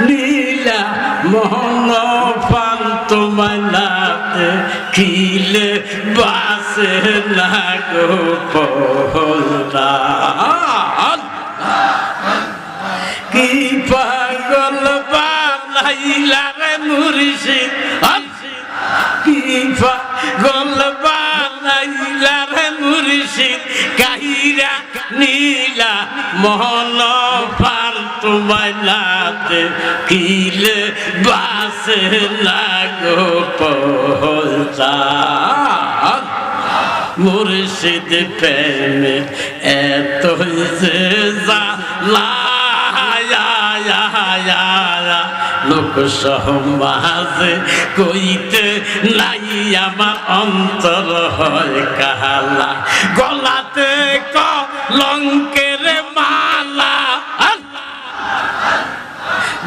নীলা মোহন পান তোমালাতে কিলে বাসে লাগো পহরা কি পাগল বানাইলা রে মুর্শিদ কি পাগল বানাইলা রে মুর্শিদ কাহিরা নীলা মোহন পান তোমালাতে কিলে বাসে লাগো পহরা মুর্শিদ প্রেমে এত যে জালা লোক সমাজে কইতে নাই আমার অন্তর হয় কালা গলাতে কলঙ্কে